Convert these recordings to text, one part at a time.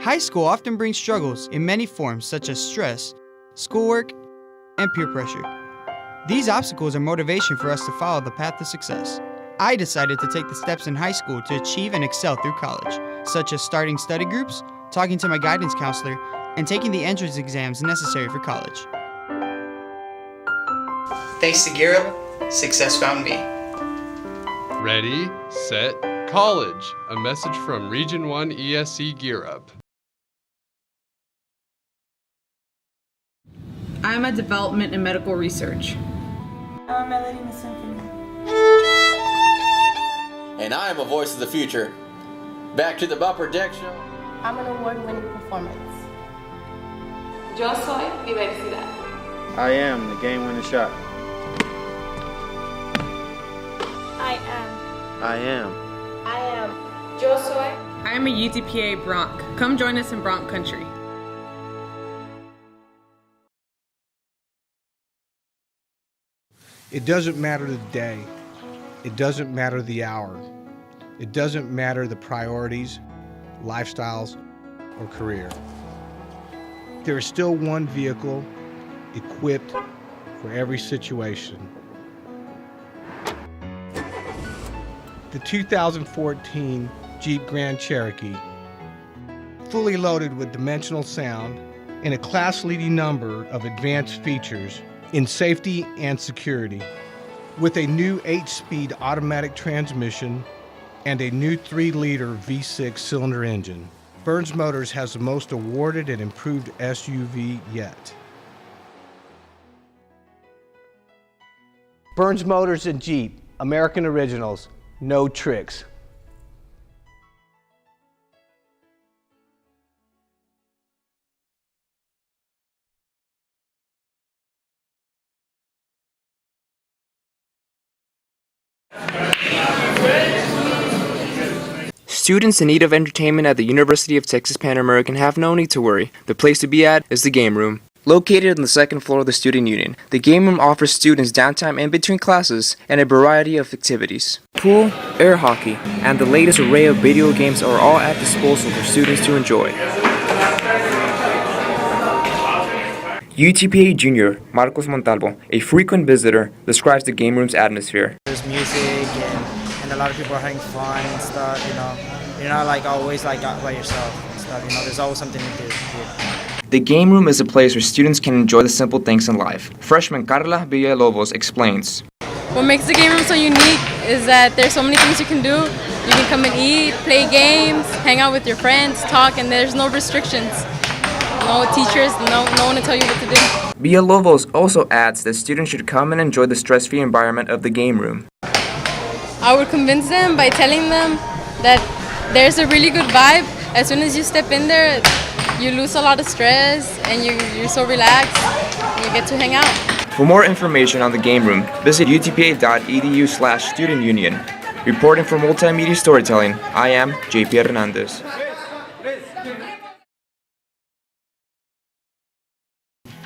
High school often brings struggles in many forms such as stress, schoolwork, and peer pressure. These obstacles are motivation for us to follow the path to success. I decided to take the steps in high school to achieve and excel through college, such as starting study groups, talking to my guidance counselor, and taking the entrance exams necessary for college. Thanks to Gear Up, success found me. Ready, set, college. A message from Region 1 ESC Gear Up. I am at Development and Medical Research. I'm Melody in the Symphony. And I am a voice of the future. Back to the Bumper Deck Show. I'm an award-winning performance. Yo soy diversidad. I am the game-winning shot. I am. I am. I am. Yo soy. I am a UTPA Bronc. Come join us in Bronc Country. It doesn't matter the day. It doesn't matter the hour. It doesn't matter the priorities, lifestyles, or career. There is still one vehicle equipped for every situation. The 2014 Jeep Grand Cherokee, fully loaded with dimensional sound and a class-leading number of advanced features in safety and security. With a new 8-speed automatic transmission and a new 3-liter V6 cylinder engine, Burns Motors has the most awarded and improved SUV yet. Burns Motors and Jeep, American Originals, no tricks. Students in need of entertainment at the University of Texas Pan American have no need to worry. The place to be at is the Game Room. Located on the second floor of the Student Union, the Game Room offers students downtime in between classes and a variety of activities. Pool, air hockey, and the latest array of video games are all at disposal for students to enjoy. UTPA Junior Marcos Montalvo, a frequent visitor, describes the Game Room's atmosphere. There's music and a lot of people are having fun and stuff, you know. You're not like always like out by yourself and stuff, you know. There's always something to do. The Game Room is a place where students can enjoy the simple things in life. Freshman Carla Villalobos explains. What makes the Game Room so unique is that there's so many things you can do. You can come and eat, play games, hang out with your friends, talk, and there's no restrictions. No teachers, no one to tell you what to do. Villalobos also adds that students should come and enjoy the stress-free environment of the Game Room. I would convince them by telling them that there's a really good vibe. As soon as you step in there, you lose a lot of stress and you're so relaxed. You get to hang out. For more information on the Game Room, visit utpa.edu/studentunion. Reporting for Multimedia Storytelling, I am JP Hernandez.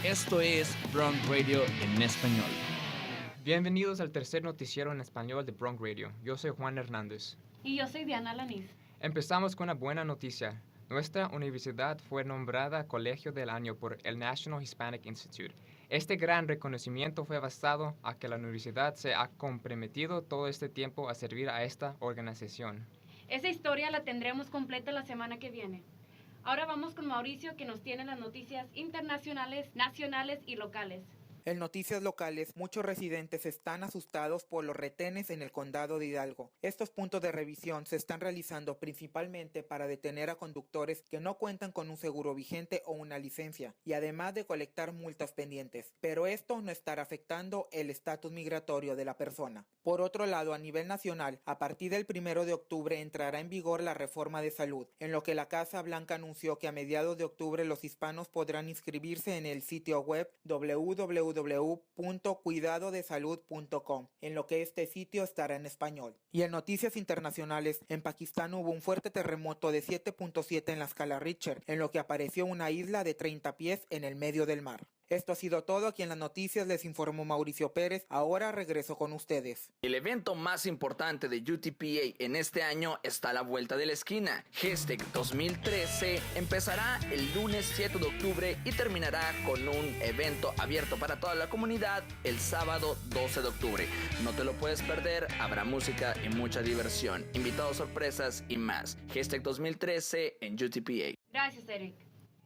Esto es Bronc Radio en español. Bienvenidos al tercer noticiero en español de Bronc Radio. Yo soy Juan Hernández. Y yo soy Diana Laniz. Empezamos con una buena noticia. Nuestra universidad fue nombrada Colegio del Año por el National Hispanic Institute. Este gran reconocimiento fue basado a que la universidad se ha comprometido todo este tiempo a servir a esta organización. Esa historia la tendremos completa la semana que viene. Ahora vamos con Mauricio, que nos tiene las noticias internacionales, nacionales y locales. En noticias locales, muchos residentes están asustados por los retenes en el condado de Hidalgo. Estos puntos de revisión se están realizando principalmente para detener a conductores que no cuentan con un seguro vigente o una licencia, y además de colectar multas pendientes. Pero esto no estará afectando el estatus migratorio de la persona. Por otro lado, a nivel nacional, a partir del 1 de octubre entrará en vigor la reforma de salud, en lo que la Casa Blanca anunció que a mediados de octubre los hispanos podrán inscribirse en el sitio web www.cuidadodesalud.com, en lo que este sitio estará en español. Y en noticias internacionales, en Pakistán hubo un fuerte terremoto de 7.7 en la escala Richter, en lo que apareció una isla de 30 pies en el medio del mar. Esto ha sido todo. Aquí en las noticias les informó Mauricio Pérez. Ahora regreso con ustedes. El evento más importante de UTPA en este año está a la vuelta de la esquina. Hashtag 2013 empezará el lunes 7 de octubre y terminará con un evento abierto para toda la comunidad el sábado 12 de octubre. No te lo puedes perder, habrá música y mucha diversión, invitados sorpresas y más. Hashtag 2013 en UTPA. Gracias, Eric.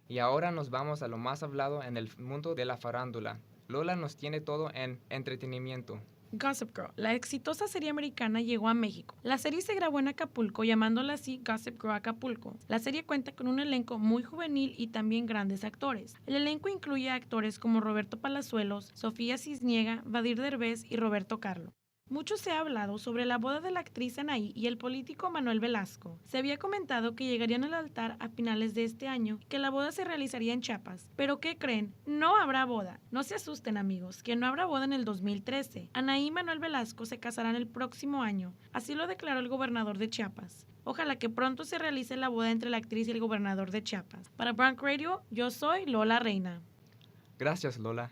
Y ahora nos vamos a lo más hablado en el mundo de la farándula. Lola nos tiene todo en entretenimiento. Gossip Girl, la exitosa serie americana, llegó a México. La serie se grabó en Acapulco, llamándola así Gossip Girl Acapulco. La serie cuenta con un elenco muy juvenil y también grandes actores. El elenco incluye a actores como Roberto Palazuelos, Sofía Cisniega, Vadir Derbez y Roberto Carlo. Mucho se ha hablado sobre la boda de la actriz Anaí y el político Manuel Velasco. Se había comentado que llegarían al altar a finales de este año, que la boda se realizaría en Chiapas. ¿Pero qué creen? No habrá boda. No se asusten, amigos, que no habrá boda en el 2013. Anaí y Manuel Velasco se casarán el próximo año. Así lo declaró el gobernador de Chiapas. Ojalá que pronto se realice la boda entre la actriz y el gobernador de Chiapas. Para Bronc Radio, yo soy Lola Reina. Gracias, Lola.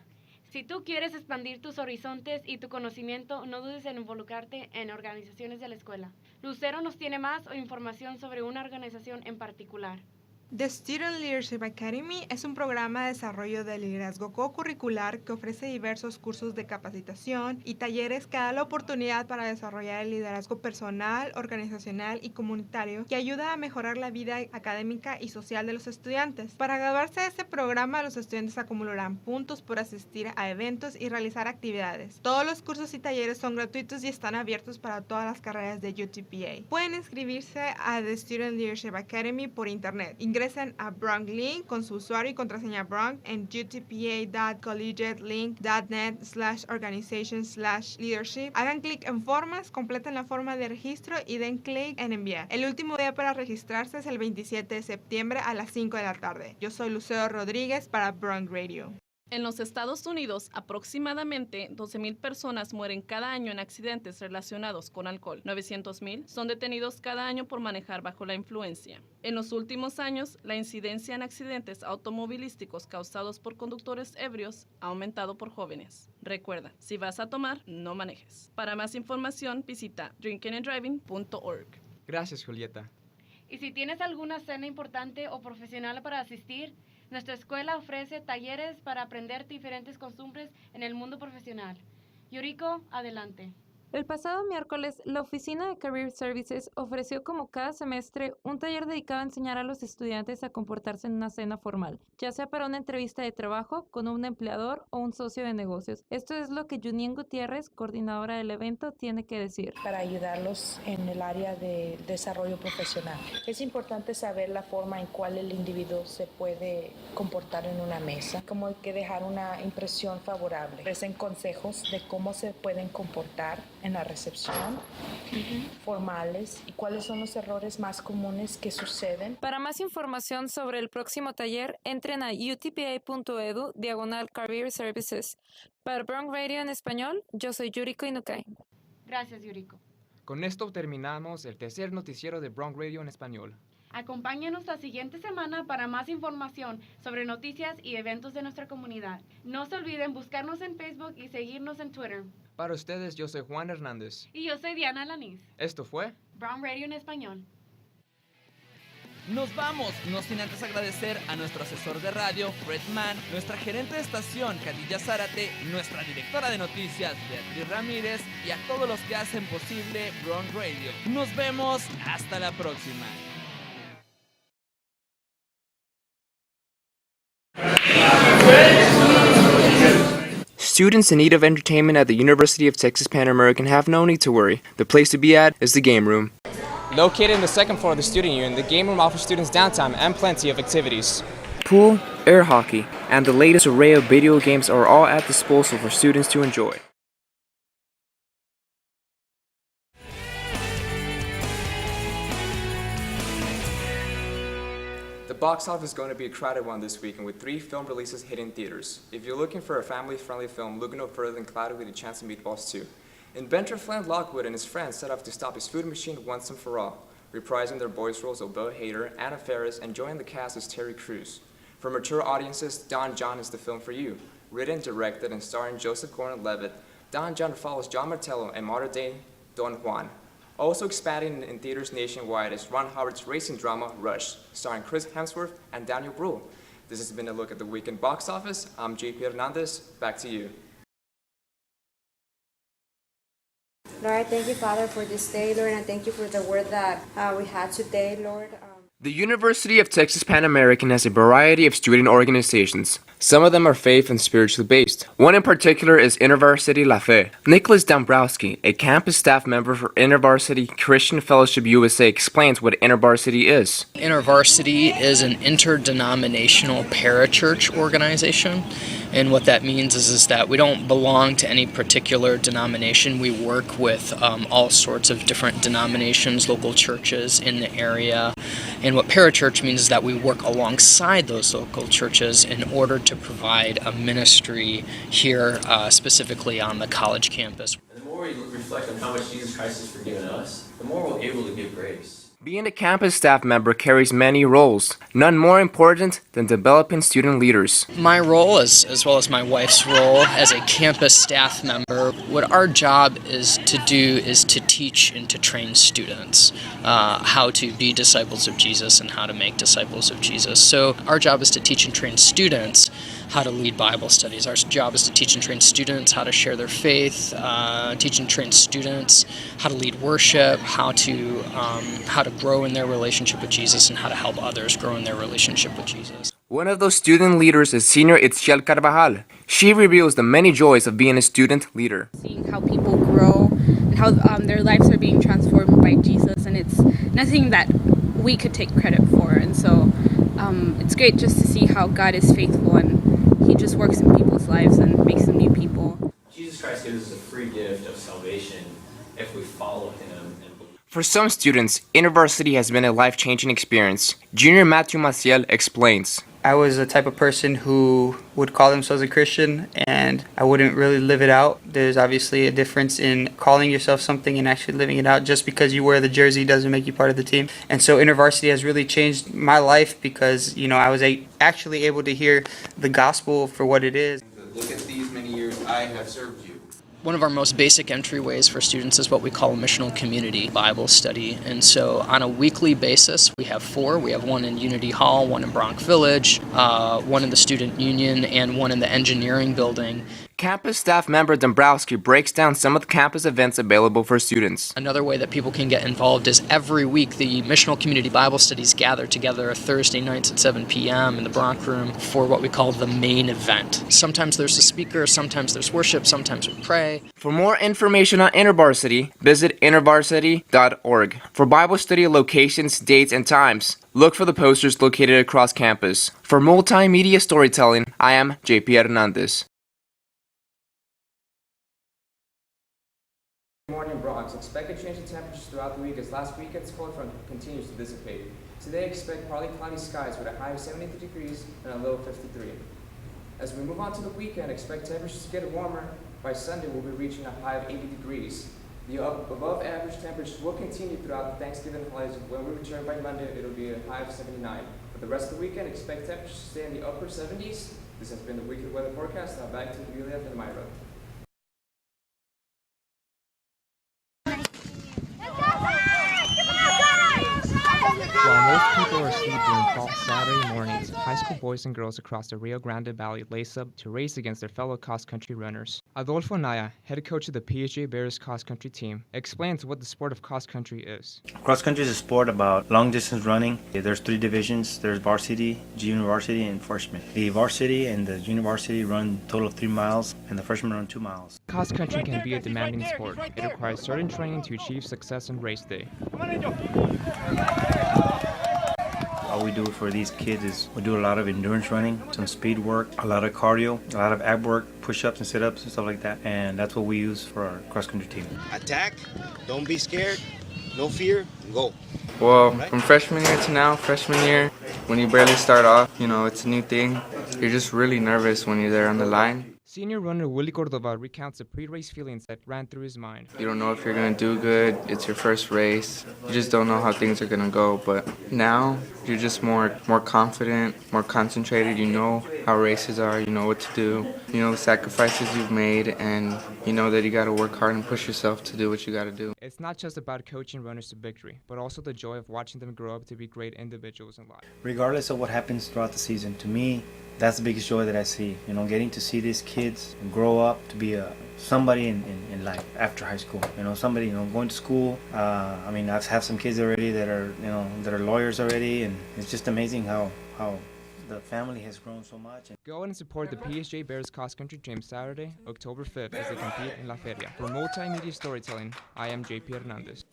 Si tú quieres expandir tus horizontes y tu conocimiento, no dudes en involucrarte en organizaciones de la escuela. Lucero nos tiene más o información sobre una organización en particular. The Student Leadership Academy es un programa de desarrollo de liderazgo co-curricular que ofrece diversos cursos de capacitación y talleres que dan la oportunidad para desarrollar el liderazgo personal, organizacional y comunitario que ayuda a mejorar la vida académica y social de los estudiantes. Para graduarse de este programa, los estudiantes acumularán puntos por asistir a eventos y realizar actividades. Todos los cursos y talleres son gratuitos y están abiertos para todas las carreras de UTPA. Pueden inscribirse a The Student Leadership Academy por internet. Ingresen a Bronc Link con su usuario y contraseña Bronc en utpa.collegiatelink.net/organization/leadership. Hagan clic en formas, completen la forma de registro y den clic en enviar. El último día para registrarse es el 27 de septiembre a las 5 de la tarde. Yo soy Lucero Rodríguez para Bronc Radio. En los Estados Unidos, aproximadamente 12,000 personas mueren cada año en accidentes relacionados con alcohol. 900,000 son detenidos cada año por manejar bajo la influencia. En los últimos años, la incidencia en accidentes automovilísticos causados por conductores ebrios ha aumentado por jóvenes. Recuerda, si vas a tomar, no manejes. Para más información, visita drinkinganddriving.org. Gracias, Julieta. Y si tienes alguna cena importante o profesional para asistir, nuestra escuela ofrece talleres para aprender diferentes costumbres en el mundo profesional. Yuriko, adelante. El pasado miércoles, la Oficina de Career Services ofreció como cada semestre un taller dedicado a enseñar a los estudiantes a comportarse en una cena formal, ya sea para una entrevista de trabajo con un empleador o un socio de negocios. Esto es lo que Junien Gutiérrez, coordinadora del evento, tiene que decir. Para ayudarlos en el área de desarrollo profesional. Es importante saber la forma en cual el individuo se puede comportar en una mesa, como hay que dejar una impresión favorable. Ofrecen consejos de cómo se pueden comportar en la recepción, formales, y cuáles son los errores más comunes que suceden. Para más información sobre el próximo taller, entren a utpa.edu/Career Services. Para Bronc Radio en español, yo soy Yuriko Inukai. Gracias, Yuriko. Con esto terminamos el tercer noticiero de Bronc Radio en español. Acompáñenos la siguiente semana para más información sobre noticias y eventos de nuestra comunidad. No se olviden buscarnos en Facebook y seguirnos en Twitter. Para ustedes, yo soy Juan Hernández. Y yo soy Diana Laniz. Esto fue Bronc Radio en español. Nos vamos, no sin antes agradecer a nuestro asesor de radio, Fred Mann, nuestra gerente de estación, Khadija Zárate, nuestra directora de noticias, Beatriz Ramírez, y a todos los que hacen posible Bronc Radio. Nos vemos, hasta la próxima. Students in need of entertainment at the University of Texas Pan American have no need to worry. The place to be at is the game room. Located in the second floor of the student union, the game room offers students downtime and plenty of activities. Pool, air hockey, and the latest array of video games are all at disposal for students to enjoy. The box office is going to be a crowded one this weekend with 3 film releases hitting theaters. If you're looking for a family-friendly film, look no further than Cloudy with a Chance of Meatballs 2. Inventor Flint Lockwood and his friends set off to stop his food machine once and for all, reprising their voice roles of Bill Hader, Anna Faris, and joining the cast as Terry Crews. For mature audiences, Don John is the film for you. written, directed, and starring Joseph Gordon-Levitt, Don John follows John Martello, and modern-day Don Juan. Also expanding in theaters nationwide is Ron Howard's racing drama, Rush, starring Chris Hemsworth and Daniel Bruhl. This has been a look at the weekend box office. I'm JP Hernandez. Back to you. Lord, I thank you, Father, for this day, Lord, and I thank you for the word that we had today, Lord. The University of Texas Pan American has a variety of student organizations. Some of them are faith and spiritually based. One in particular is InterVarsity La Fe. Nicholas Dombrowski, a campus staff member for InterVarsity Christian Fellowship USA, explains what InterVarsity is. InterVarsity is an interdenominational parachurch organization. And what that means is that we don't belong to any particular denomination. We work with all sorts of different denominations, local churches in the area. And what parachurch means is that we work alongside those local churches in order to provide a ministry here, specifically on the college campus. And the more we reflect on how much Jesus Christ has forgiven us, the more we're able to give grace. Being a campus staff member carries many roles, none more important than developing student leaders. My role, as well as my wife's role as a campus staff member, what our job is to do is to teach and to train students how to be disciples of Jesus and how to make disciples of Jesus. So our job is to teach and train students how to lead Bible studies. Our job is to teach and train students how to share their faith, teach and train students how to lead worship, how to grow in their relationship with Jesus, and how to help others grow in their relationship with Jesus. One of those student leaders is Senior Itziel Carvajal. She reveals the many joys of being a student leader. Seeing how people grow and how their lives are being transformed by Jesus, and it's nothing that we could take credit for. And so it's great just to see how God is faithful and He just works in people's lives and makes them new people. Jesus Christ gives us a free gift of salvation if we follow Him. For some students, InterVarsity has been a life-changing experience. Junior Matthew Maciel explains. I was the type of person who would call themselves a Christian and I wouldn't really live it out. There's obviously a difference in calling yourself something and actually living it out. Just because you wear the jersey doesn't make you part of the team. And so InterVarsity has really changed my life because, I was actually able to hear the gospel for what it is. Look at these many years I have served you. One of our most basic entryways for students is what we call a missional community Bible study. And so on a weekly basis, we have 4. We have one in Unity Hall, one in Bronx Village, one in the Student Union, and one in the engineering building. Campus staff member Dombrowski breaks down some of the campus events available for students. Another way that people can get involved is every week the missional community Bible studies gather together Thursday nights at 7 p.m. in the Bronx room for what we call the main event. Sometimes there's a speaker, sometimes there's worship, sometimes we pray. For more information on InterVarsity, visit intervarsity.org. For Bible study locations, dates, and times, look for the posters located across campus. For multimedia storytelling, I am JP Hernandez. Morning Bronx. Expect a change in temperatures throughout the week as last weekend's cold front continues to dissipate. Today expect partly cloudy skies with a high of 73 degrees and a low of 53. As we move on to the weekend, expect temperatures to get warmer. By Sunday, we'll be reaching a high of 80 degrees. The above average temperatures will continue throughout the Thanksgiving holidays. When we return by Monday, it'll be a high of 79. For the rest of the weekend, expect temperatures to stay in the upper 70s. This has been the weekly weather forecast. Now back to Julia and Myra. While most people are asleep during fall Saturday mornings, high school boys and girls across the Rio Grande Valley lace up to race against their fellow cross-country runners. Adolfo Naya, head coach of the PHA Bears cross-country team, explains what the sport of cross-country is. Cross-country is a sport about long-distance running. There's 3 divisions. There's varsity, junior varsity, and freshman. The varsity and the junior varsity run a total of 3 miles, and the freshmen run 2 miles. Cross-country can be a demanding sport. It requires certain training to achieve success on race day. All we do for these kids is we do a lot of endurance running, some speed work, a lot of cardio, a lot of ab work, push-ups and sit-ups and stuff like that. And that's what we use for our cross-country team. Attack, don't be scared, no fear, go. Well, from freshman year to now, freshman year, when you barely start off, it's a new thing. You're just really nervous when you're there on the line. Senior runner Willie Cordova recounts the pre-race feelings that ran through his mind. You don't know if you're going to do good. It's your first race. You just don't know how things are going to go. But now you're just more confident, more concentrated. You know how races are. You know what to do. You know the sacrifices you've made, and you know that you got to work hard and push yourself to do what you got to do. It's not just about coaching runners to victory, but also the joy of watching them grow up to be great individuals in life. Regardless of what happens throughout the season, to me, that's the biggest joy that I see. You know, getting to see these kids grow up to be somebody in life after high school. You know, somebody, you know, going to school. I mean, I have some kids already that are lawyers already, and it's just amazing how the family has grown so much. Go and support the PSJ Bears Cross Country Team Saturday, October 5th as they compete in La Feria. For multimedia storytelling, I am JP Hernandez.